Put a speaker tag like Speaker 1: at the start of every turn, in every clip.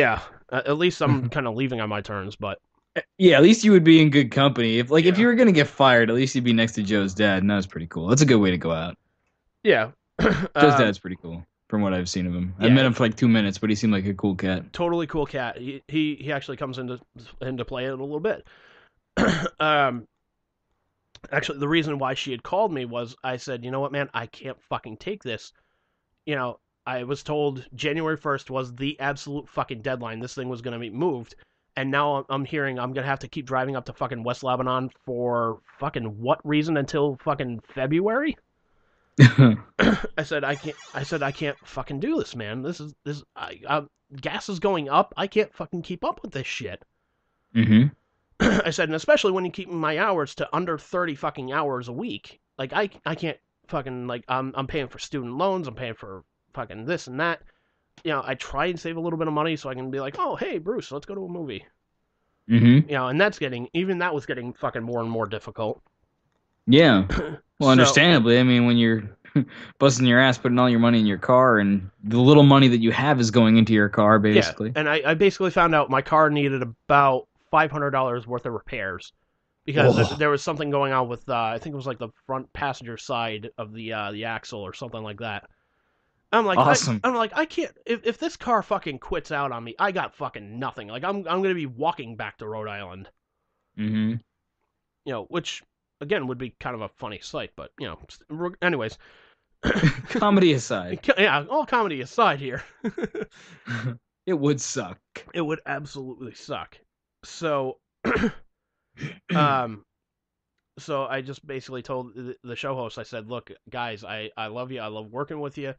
Speaker 1: Yeah, at least I'm kind of leaving on my terms, but
Speaker 2: Yeah, at least you would be in good company. If you were gonna get fired, at least you'd be next to Joe's dad, and that was pretty cool. That's a good way to go out.
Speaker 1: yeah,
Speaker 2: Joe's dad's pretty cool, from what I've seen of him. I've met
Speaker 1: yeah,
Speaker 2: him for like 2 minutes, but he seemed like a cool cat.
Speaker 1: totally cool cat. He actually comes into play in a little bit. um, Actually, the reason why she had called me was I said, you know what, man, I can't fucking take this. You know, I was told January 1st was the absolute fucking deadline. This thing was going to be moved. And now I'm hearing I'm going to have to keep driving up to fucking West Lebanon for fucking what reason until fucking February? I can't fucking do this, man. Gas is going up. I can't fucking keep up with this shit.
Speaker 2: hmm
Speaker 1: I said, and especially when you keep my hours to under 30 fucking hours a week. Like I can't fucking like I'm paying for student loans, I'm paying for fucking this and that. You know, I try and save a little bit of money so I can be like, "Oh, hey, Bruce, let's go to a movie."
Speaker 2: hmm
Speaker 1: You know, and that was getting fucking more and more difficult.
Speaker 2: Yeah. Well,
Speaker 1: So,
Speaker 2: understandably, I mean, when you're busting your ass, putting all your money in your car, and the little money that you have is going into your car,
Speaker 1: yeah,
Speaker 2: basically.
Speaker 1: and I basically found out my car needed about $500 worth of repairs because
Speaker 2: Oh,
Speaker 1: there was something going on with I think it was like the front passenger side of the axle or something like that.
Speaker 2: awesome.
Speaker 1: I'm like I can't if this car fucking quits out on me, I got fucking nothing. Like I'm gonna be walking back to Rhode Island,
Speaker 2: hmm
Speaker 1: you know, which again would be kind of a funny sight, but you know, anyways,
Speaker 2: Comedy aside,
Speaker 1: yeah, all comedy aside here,
Speaker 2: it would suck.
Speaker 1: it would absolutely suck. So, um, so I just basically told the show host, I said, look, guys, I love you, I love working with you.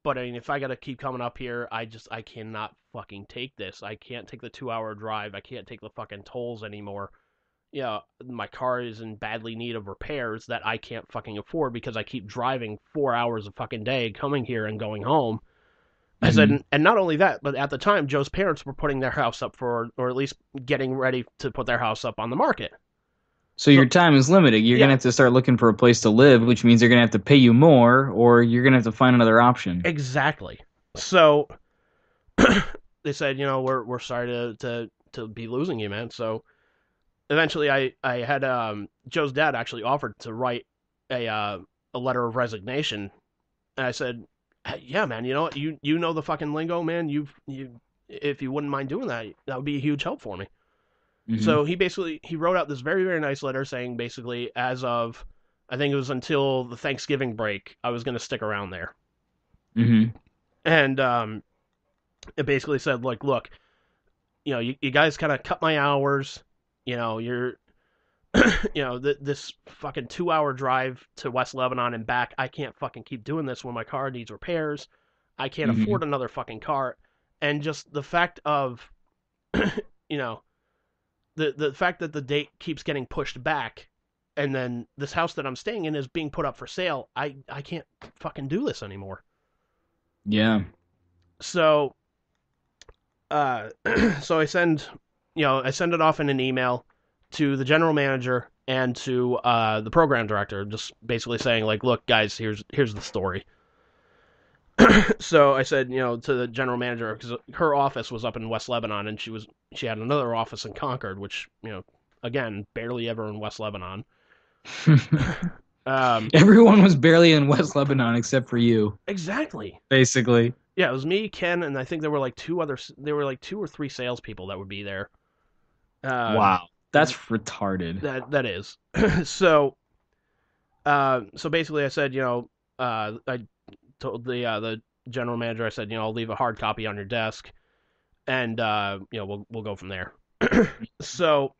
Speaker 1: But I mean, if I gotta keep coming up here, I cannot fucking take this. I can't take the 2 hour drive. I can't take the fucking tolls anymore. Yeah, my car is in badly need of repairs that I can't fucking afford because I keep driving 4 hours a fucking day, coming here and going home. I said,
Speaker 2: hmm
Speaker 1: and not only that, but at the time, Joe's parents were putting their house up for, or at least getting ready to put their house up on the market.
Speaker 2: So your
Speaker 1: So
Speaker 2: time is limited. You're gonna
Speaker 1: yeah,
Speaker 2: have to start looking for a place to live, which means they're gonna have to pay you more, or you're gonna have to find another option.
Speaker 1: exactly. So they said, you know, we're sorry to be losing you, man. So eventually I had Joe's dad actually offered to write a letter of resignation, and I said, hey, yeah, man, you know what, you know the fucking lingo, man. You if you wouldn't mind doing that, that would be a huge help for me.
Speaker 2: hmm
Speaker 1: So he wrote out this very very nice letter saying basically as of I think it was until the Thanksgiving break I was going to stick around there,
Speaker 2: hmm
Speaker 1: and it basically said like, look, you know, you guys kind of cut my hours. You know, you're you know, this fucking 2 hour drive to West Lebanon and back. I can't fucking keep doing this when my car needs repairs. I can't
Speaker 2: hmm
Speaker 1: afford another fucking car. And just the fact of, you know, the fact that the date keeps getting pushed back and then this house that I'm staying in is being put up for sale. I can't fucking do this anymore.
Speaker 2: Yeah.
Speaker 1: So, uh, so I send it off in an email to the general manager and to the program director, just basically saying like, look, guys, here's the story. So I said, you know, to the general manager because her office was up in West Lebanon and she had another office in Concord, which you know, again, barely ever in West Lebanon. Um,
Speaker 2: Everyone was barely in West Lebanon except for you,
Speaker 1: exactly.
Speaker 2: basically.
Speaker 1: Yeah, it was me, Ken, and I think there were like there were like two or three salespeople that would be there. Um,
Speaker 2: Wow. That's retarded.
Speaker 1: that is. So so basically, I said, you know, I told the general manager, I said, you know, I'll leave a hard copy on your desk, and you know, we'll go from there. So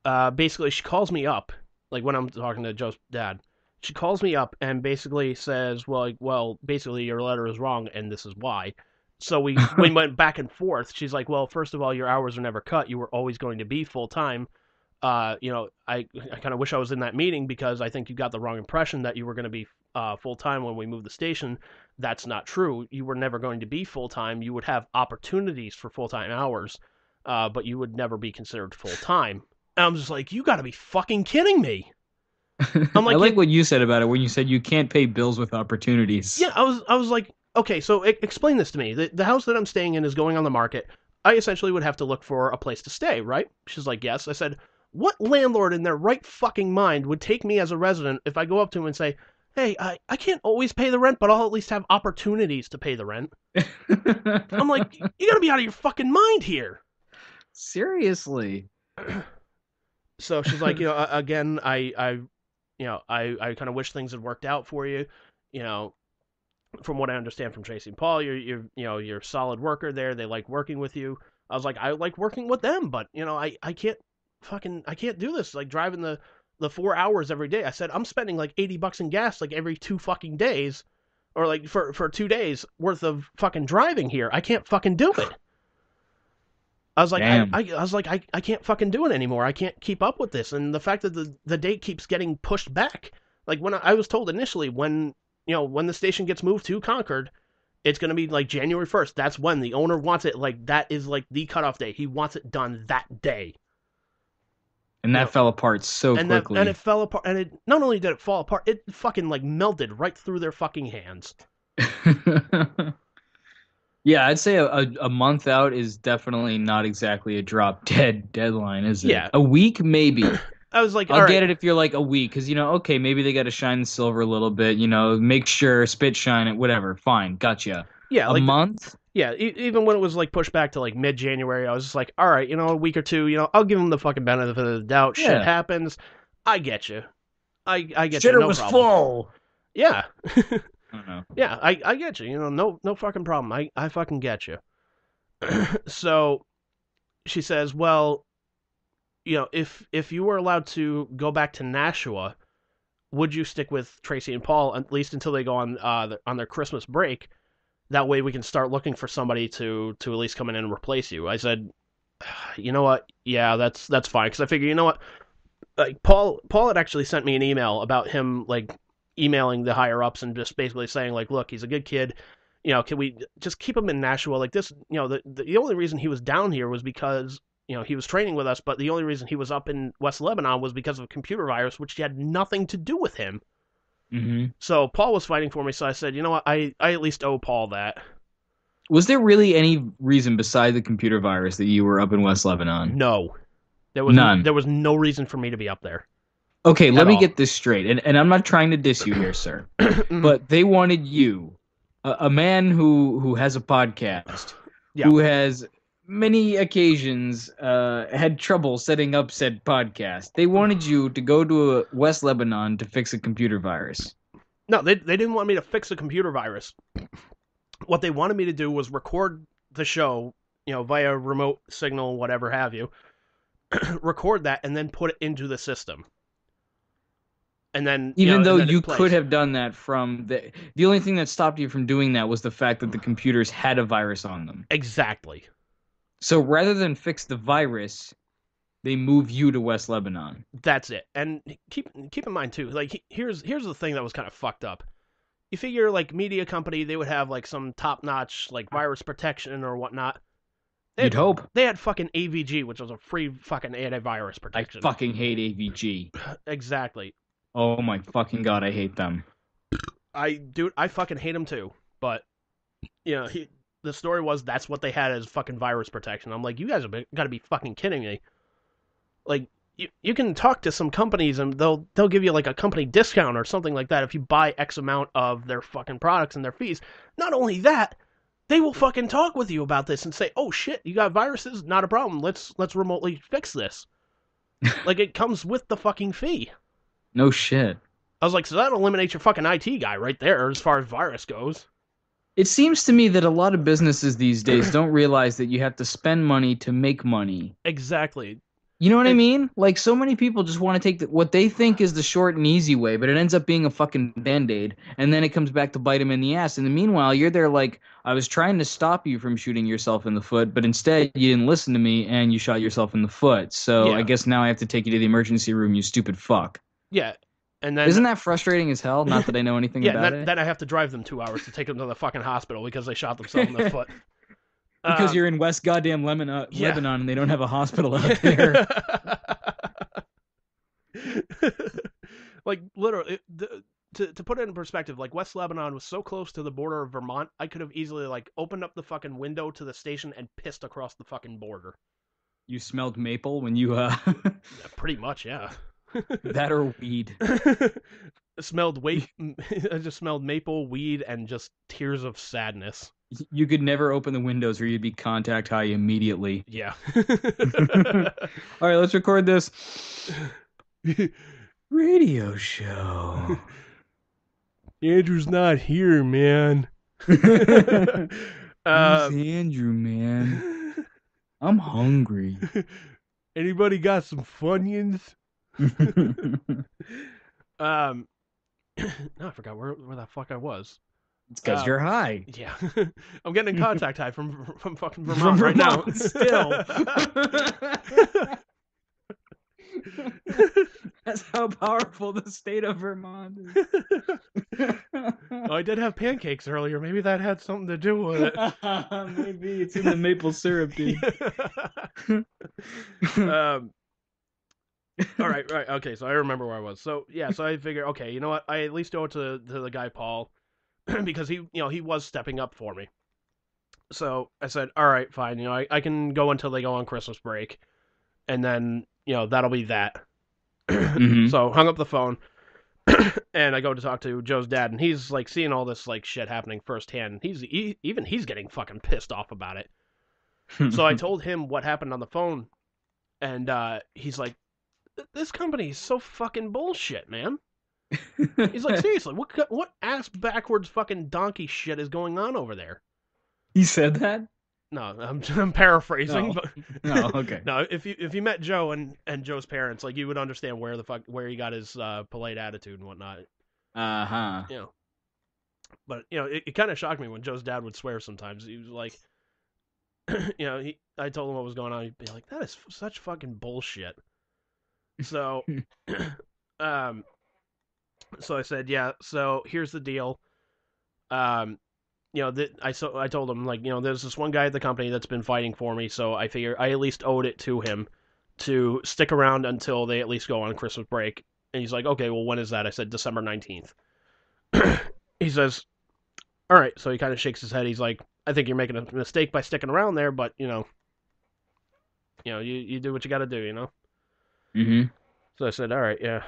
Speaker 1: basically, she calls me up, like when I'm talking to Joe's dad. She calls me up and basically says, well, basically your letter is wrong, and this is why. So we went back and forth. She's like, well, first of all, your hours are never cut. You were always going to be full time. You know, I kind of wish I was in that meeting because I think you got the wrong impression that you were going to be full time when we moved the station. That's not true. You were never going to be full time. You would have opportunities for full time hours, but you would never be considered full time. And I'm just like, you got to be fucking kidding me. I'm
Speaker 2: I
Speaker 1: like,
Speaker 2: like what you said about it when you said you can't pay bills with opportunities.
Speaker 1: yeah, I was like, okay, so explain this to me. The house that I'm staying in is going on the market. I essentially would have to look for a place to stay, right? She's like, yes. I said, what landlord in their right fucking mind would take me as a resident if I go up to him and say, hey, I can't always pay the rent, but I'll at least have opportunities to pay the rent. I'm like, you gotta be out of your fucking mind here.
Speaker 2: Seriously.
Speaker 1: So she's like, again, I kind of wish things had worked out for you. You know, from what I understand from Tracy and Paul, you're a solid worker there. They like working with you. I was like, I like working with them, but I can't do this. Like driving the 4 hours every day. I said, I'm spending like $80 in gas like every 2 fucking days, or like for 2 days worth of fucking driving here. I can't fucking do it. I was like, I can't fucking do it anymore. I can't keep up with this. And the fact that the date keeps getting pushed back. Like when I was told initially when the station gets moved to Concord, it's going to be like January 1st. That's when the owner wants it. Like that is like the cutoff day. He wants it done that day.
Speaker 2: And that fell apart so quickly.
Speaker 1: And it fell apart. And it not only did it fall apart, it fucking like melted right through their fucking hands.
Speaker 2: Yeah, I'd say a month out is definitely not exactly a drop dead deadline, is it?
Speaker 1: Yeah.
Speaker 2: A week, maybe.
Speaker 1: I was like,
Speaker 2: I'll get it if you're like a week, because, okay, maybe they got to shine the silver a little bit, make sure, spit shine it, whatever. Fine, gotcha.
Speaker 1: Yeah,
Speaker 2: a month?
Speaker 1: Yeah, even when it was like pushed back to like mid-January, I was just like, all right, a week or two, I'll give them the fucking benefit of the doubt. Yeah. Shit happens. I get you. I get you.
Speaker 2: No was problem. Full.
Speaker 1: Yeah.
Speaker 2: I don't know.
Speaker 1: Yeah, I get you. No fucking problem. I fucking get you. So she says, well, if you were allowed to go back to Nashua, would you stick with Tracy and Paul at least until they go on their Christmas break? That way we can start looking for somebody to at least come in and replace you. I said, you know what? Yeah, that's fine. Because I figure, you know what? Like Paul had actually sent me an email about him like emailing the higher ups and just basically saying like, look, he's a good kid. Can we just keep him in Nashua like this? The only reason he was down here was because he was training with us, but the only reason he was up in West Lebanon was because of a computer virus, which had nothing to do with him.
Speaker 2: Mm-hmm.
Speaker 1: So Paul was fighting for me, so I said, you know what, I at least owe Paul that.
Speaker 2: Was there really any reason beside the computer virus that you were up in West Lebanon?
Speaker 1: No. There was none. There was no reason for me to be up there.
Speaker 2: Okay, let me get this straight, and I'm not trying to diss you here, sir, but they wanted you, a man who has a podcast, who has many occasions had trouble setting up said podcast. They wanted you to go to West Lebanon to fix a computer virus.
Speaker 1: No, they didn't want me to fix a computer virus. What they wanted me to do was record the show, via remote signal, whatever have you, record that and then put it into the system. And then
Speaker 2: even though you could have done that from the only thing that stopped you from doing that was the fact that the computers had a virus on them.
Speaker 1: Exactly.
Speaker 2: So rather than fix the virus, they move you to West Lebanon.
Speaker 1: That's it. And keep in mind too, like here's the thing that was kind of fucked up. You figure like media company, they would have like some top-notch like virus protection or whatnot.
Speaker 2: You'd hope.
Speaker 1: They had fucking AVG, which was a free fucking antivirus protection.
Speaker 2: I fucking hate AVG.
Speaker 1: Exactly.
Speaker 2: Oh my fucking god, I hate them.
Speaker 1: I fucking hate them too. But the story was that's what they had as fucking virus protection. I'm like, you guys have got to be fucking kidding me. Like, you can talk to some companies and they'll give you like a company discount or something like that if you buy X amount of their fucking products and their fees. Not only that, they will fucking talk with you about this and say, oh shit, you got viruses? Not a problem. Let's remotely fix this. Like, it comes with the fucking fee.
Speaker 2: No shit.
Speaker 1: I was like, so that eliminates your fucking IT guy right there as far as virus goes.
Speaker 2: It seems to me that a lot of businesses these days don't realize that you have to spend money to make money.
Speaker 1: Exactly.
Speaker 2: You know what I mean? Like, so many people just want to take what they think is the short and easy way, but it ends up being a fucking Band-Aid, and then it comes back to bite them in the ass. In the meanwhile, you're there like, I was trying to stop you from shooting yourself in the foot, but instead you didn't listen to me, and you shot yourself in the foot. So I guess now I have to take you to the emergency room, you stupid fuck.
Speaker 1: Yeah. And then,
Speaker 2: isn't that frustrating as hell? Not that I know anything about it.
Speaker 1: Then I have to drive them 2 hours to take them to the fucking hospital because they shot themselves in the foot.
Speaker 2: Because you're in West goddamn Lebanon and they don't have a hospital out there.
Speaker 1: Like, literally, to put it in perspective, like West Lebanon was so close to the border of Vermont, I could have easily like opened up the fucking window to the station and pissed across the fucking border.
Speaker 2: You smelled maple when you
Speaker 1: Yeah, pretty much, yeah.
Speaker 2: that or weed.
Speaker 1: I just smelled maple, weed, and just tears of sadness.
Speaker 2: You could never open the windows or you'd be contact high immediately.
Speaker 1: Yeah.
Speaker 2: All right, let's record this radio show.
Speaker 1: Andrew's not here, man.
Speaker 2: Who's Andrew, man? I'm hungry.
Speaker 1: Anybody got some Funyuns? No, I forgot where the fuck I was.
Speaker 2: It's because you're high.
Speaker 1: Yeah. I'm getting in contact high from fucking Vermont right now.
Speaker 2: Still. That's how powerful the state of Vermont is.
Speaker 1: Oh, I did have pancakes earlier. Maybe that had something to do with it.
Speaker 2: Maybe it's in the maple syrup, dude.
Speaker 1: All right. Okay, so I remember where I was. So yeah, so I figured, okay, you know what? I at least owe it to the guy Paul because he was stepping up for me. So I said, all right, fine. I can go until they go on Christmas break, and then that'll be that.
Speaker 2: Mm-hmm.
Speaker 1: So hung up the phone, and I go to talk to Joe's dad, and he's like seeing all this like shit happening firsthand. He's getting fucking pissed off about it. So I told him what happened on the phone, and he's like, "This company is so fucking bullshit, man." He's like, "Seriously, what ass backwards fucking donkey shit is going on over there?"
Speaker 2: He said that?
Speaker 1: No, I'm paraphrasing.
Speaker 2: No.
Speaker 1: But
Speaker 2: No, okay.
Speaker 1: No, if you met Joe and Joe's parents, like you would understand where he got his polite attitude and whatnot.
Speaker 2: Uh-huh.
Speaker 1: But it kind of shocked me when Joe's dad would swear sometimes. He was like, I told him what was going on. He'd be like, "That is such fucking bullshit." So, so I said, "Yeah. So here's the deal. I told him, like, there's this one guy at the company that's been fighting for me, so I figure I at least owed it to him to stick around until they at least go on Christmas break." And he's like, "Okay, well, when is that?" I said, "December 19th. He says, "All right." So he kind of shakes his head. He's like, "I think you're making a mistake by sticking around there, but, you do what you got to do,
Speaker 2: Mm-hmm.
Speaker 1: So I said, "All right, yeah."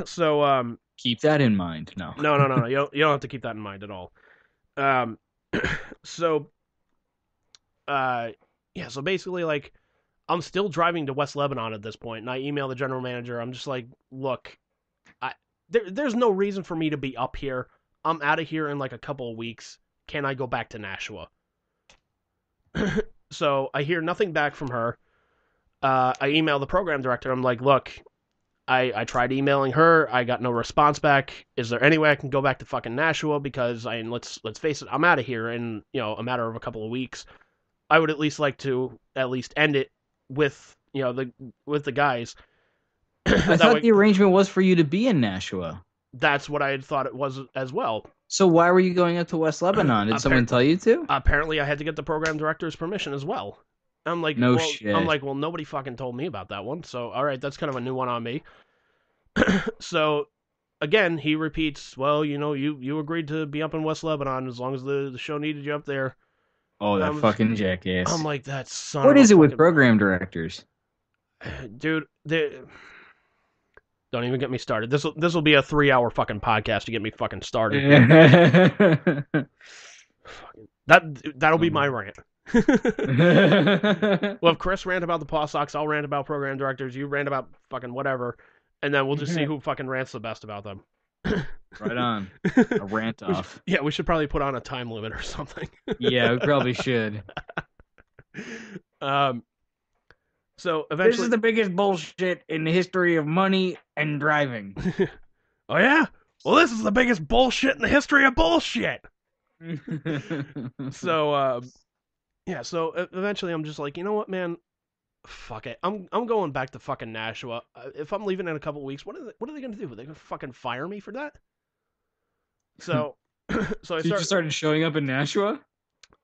Speaker 1: So,
Speaker 2: keep that in mind. No.
Speaker 1: No. You don't have to keep that in mind at all. So basically, like, I'm still driving to West Lebanon at this point, and I email the general manager. I'm just like, "Look, there's no reason for me to be up here. I'm out of here in like a couple of weeks. Can I go back to Nashua?" So I hear nothing back from her. I email the program director. I'm like, "Look, I tried emailing her. I got no response back. Is there any way I can go back to fucking Nashua? Because let's face it, I'm out of here in a matter of a couple of weeks. I would at least like to end it with the guys."
Speaker 2: I thought the arrangement was for you to be in Nashua.
Speaker 1: That's what I had thought it was as well.
Speaker 2: So why were you going up to West Lebanon? Did someone tell you to?
Speaker 1: Apparently, I had to get the program director's permission as well. I'm like,
Speaker 2: shit.
Speaker 1: I'm like, well, nobody fucking told me about that one. So, all right, that's kind of a new one on me. So, again, he repeats, "Well, you agreed to be up in West Lebanon as long as the show needed you up there."
Speaker 2: Oh, that fucking jackass.
Speaker 1: I'm like, that son
Speaker 2: What
Speaker 1: of
Speaker 2: is
Speaker 1: a
Speaker 2: it with
Speaker 1: fucking...
Speaker 2: program directors?
Speaker 1: Dude, don't even get me started. This will be a 3-hour fucking podcast to get me fucking started. That'll be my rant. Well, if Chris rant about the Paw Sox, I'll rant about program directors. You rant about fucking whatever, and then we'll just see who fucking rants the best about them.
Speaker 2: Right on. A rant off.
Speaker 1: We should probably put on a time limit or something.
Speaker 2: Yeah, we probably should.
Speaker 1: So eventually,
Speaker 2: this is the biggest bullshit in the history of money and driving.
Speaker 1: Oh yeah? Well, this is the biggest bullshit in the history of bullshit. So so eventually I'm just like, you know what, man? Fuck it. I'm going back to fucking Nashua. If I'm leaving in a couple of weeks, what are they going to do? Are they going to fucking fire me for that? So so
Speaker 2: you just started showing up in Nashua?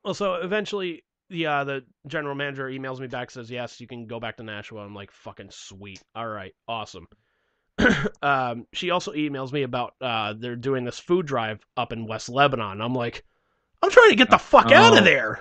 Speaker 1: Well, so eventually the general manager emails me back, says, "Yes, you can go back to Nashua." I'm like, fucking sweet. All right, awesome. she also emails me about they're doing this food drive up in West Lebanon. I'm like, I'm trying to get the fuck out of there.